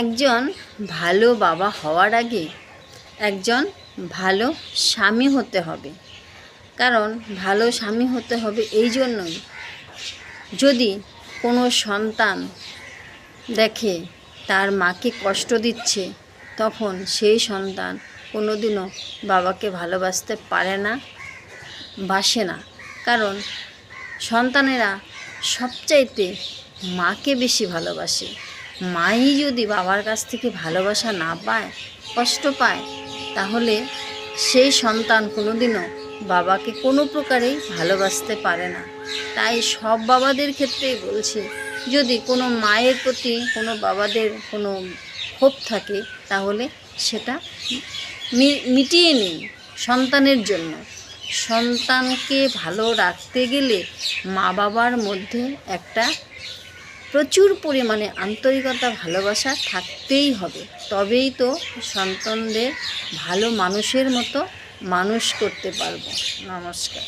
একজন ভালো বাবা হওয়ার আগে একজন ভালো স্বামী হতে হবে। কারণ ভালো স্বামী হতে হবে এই জন্যই, যদি কোনো সন্তান দেখে তার মাকে কষ্ট দিচ্ছে, তখন সেই সন্তান কোনোদিনও বাবাকে ভালোবাসতে পারে না, বাসে না। কারণ সন্তানেরা সবচাইতে মাকে বেশি ভালোবাসে। মাই যদি বাবার কাছ থেকে ভালোবাসা না পায়, কষ্ট পায়, তাহলে সেই সন্তান কোনোদিনও বাবাকে কোনো প্রকারেই ভালোবাসতে পারে না। তাই সব বাবাদের ক্ষেত্রেই বলছি, যদি কোনো মায়ের প্রতি কোনো বাবাদের কোনো ক্ষোভ থাকে, তাহলে সেটা মিটিয়ে নিন সন্তানের জন্য। সন্তানকে ভালো রাখতে গেলে মা বাবার মধ্যে একটা প্রচুর পরিমাণে আন্তরিকতা, ভালোবাসা থাকতেই হবে। তবেই তো সন্তানদের ভালো মানুষের মতো মানুষ করতে পারবো। নমস্কার।